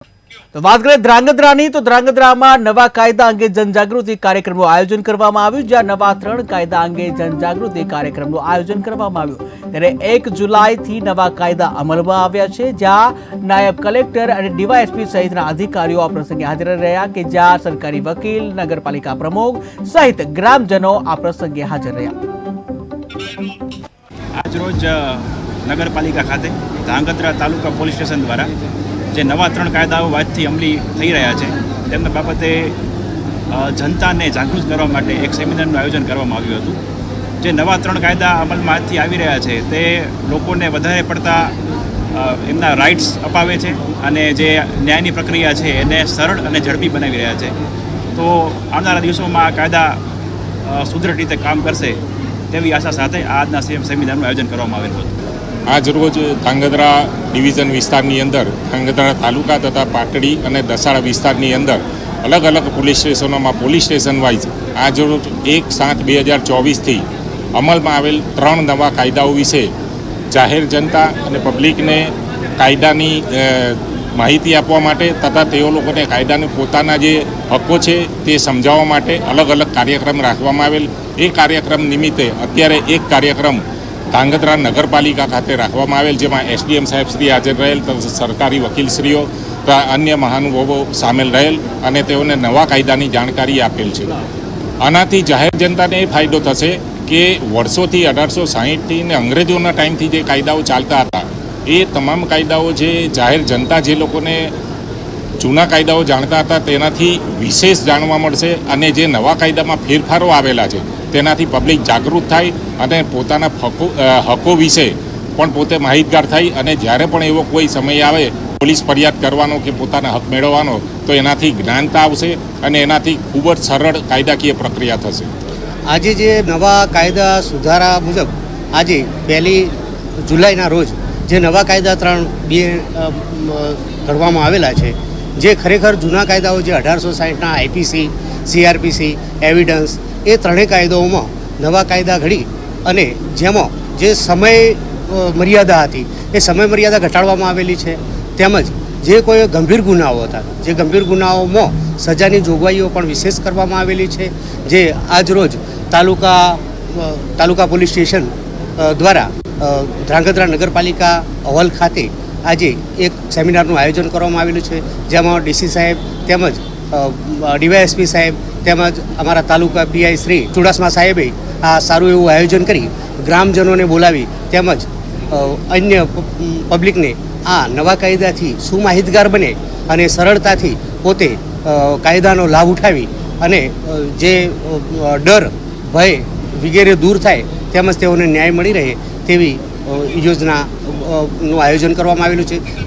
તો વાત કરીએ ધ્રાંગધ્રાની તો ધ્રાંગધ્રામાં નવા કાયદા અંગે જનજાગૃતિ કાર્યક્રમનું આયોજન કરવામાં આવ્યું, જ્યાં નવા 3 કાયદા અંગે જનજાગૃતિ કાર્યક્રમનું આયોજન કરવામાં આવ્યું। ત્યારે 1 જુલાઈથી નવા કાયદા અમલમાં આવ્યા છે, જ્યાં નાયબ કલેક્ટર અને ડીવાયએસપી સહિતના અધિકારીઓ આ પ્રસંગે હાજર રહ્યા કે જ્યાં સરકારી વકીલ, નગરપાલિકા પ્રમુખ સહિત ગ્રામજનો આ પ્રસંગે હાજર રહ્યા। આજરોજ નગરપાલિકા ખાતે ધ્રાંગધ્રા તાલુકા પોલીસ સ્ટેશન દ્વારા જે નવા 3 કાયદાઓ આજથી અમલી થઈ રહ્યા છે તેમના બાબતે જનતાને જાગૃત કરવા માટે એક સેમિનારનું આયોજન કરવામાં આવ્યું હતું। જે નવા 3 કાયદા અમલમાં આજથી આવી રહ્યા છે તે લોકોને વધારે પડતા એમના રાઇટ્સ અપાવે છે અને જે ન્યાયની પ્રક્રિયા છે એને સરળ અને ઝડપી બનાવી રહ્યા છે। તો આવનારા દિવસોમાં આ કાયદા સુદૃઢ રીતે કામ કરશે તેવી આશા સાથે આજના સેમિનારનું આયોજન કરવામાં આવેલું હતું। આજ રોજ ધ્રાંગધ્રા ડિવિઝન વિસ્તારની અંદર ધ્રાંગધ્રા તાલુકા તથા પાટડી અને દસાડા વિસ્તારની અંદર અલગ અલગ પોલીસ સ્ટેશનોમાં પોલીસ સ્ટેશન વાઇઝ આજ રોજ 1/7/2024થી અમલમાં આવેલ 3 નવા કાયદાઓ વિશે જાહેર જનતા અને પબ્લિકને કાયદાની માહિતી આપવા માટે તથા તેઓ લોકોને કાયદાના પોતાના જે હક્કો છે તે સમજાવવા માટે અલગ અલગ કાર્યક્રમ રાખવામાં આવેલ। એ કાર્યક્રમ નિમિત્તે અત્યારે એક કાર્યક્રમ ધ્રાંગધ્રા નગરપાલિકા ખાતે રાખવામાં આવેલ, જેમાં એસડીએમ સાહેબ શ્રી હાજર રહેલ તથા સરકારી વકીલશ્રીઓ તથા અન્ય મહાનુભાવો સામેલ રહેલ અને તેઓને નવા કાયદાની જાણકારી આપેલ છે। આનાથી જાહેર જનતાને એ ફાયદો થશે કે વર્ષોથી 1860થી ને અંગ્રેજોના ટાઈમથી જે કાયદાઓ ચાલતા હતા એ તમામ કાયદાઓ જે જાહેર જનતા જે લોકોને જૂના કાયદાઓ જાણતા હતા તેનાથી વિશેષ જાણવા મળશે અને જે નવા કાયદામાં ફેરફારો આવેલા છે તેનાથી પબ્લિક જાગૃત થાય અને પોતાના હકો વિશે પણ પોતે માહિતગાર થાય અને જ્યારે પણ એવો કોઈ સમય આવે પોલીસ ફરિયાદ કરવાનો કે પોતાના હક મેળવવાનો તો એનાથી જ્ઞાનતા આવશે અને એનાથી ખૂબ જ સરળ કાયદાકીય પ્રક્રિયા થશે। આજે જે નવા કાયદા સુધારા મુજબ આજે 1 જુલાઈના રોજ જે નવા કાયદા 3 ઘડવામાં આવેલા છે, જે ખરેખર જૂના કાયદાઓ જે 1860ના આઈપીસી, સીઆરપીસી, એવિડન્સ એ 3 કાયદાઓમાં નવા કાયદા ઘડી અને જેમાં જે સમય મર્યાદા હતી એ સમય મર્યાદા ઘટાડવામાં આવેલી છે। તેમજ જે કોઈ ગંભીર ગુનાઓ હતા જે ગંભીર ગુનાઓમાં સજાની જોગવાઈઓ પણ વિશેષ કરવામાં આવેલી છે। જે આજરોજ તાલુકા પોલીસ સ્ટેશન દ્વારા ધ્રાંગધ્રા નગરપાલિકા હોલ ખાતે આજે એક સેમિનારનું આયોજન કરવામાં આવેલું છે, જેમાં ડીસી સાહેબ તેમજ ડીવાયએસપી સાહેબ તેમજ અમારા તાલુકા પીઆઈ શ્રી ચુડાસમા સાહેબે આ સારું એવું આયોજન કરી ગ્રામજનોને બોલાવી તેમજ અન્ય પબ્લિકને આ નવા કાયદાથી સુમાહિતગાર બને અને સરળતાથી પોતે કાયદાનો લાભ ઉઠાવી અને જે ડર, ભય વગેરે દૂર થાય તેમજ તેઓને ન્યાય મળી રહે તેવી યોજનાનું આયોજન કરવામાં આવેલું છે।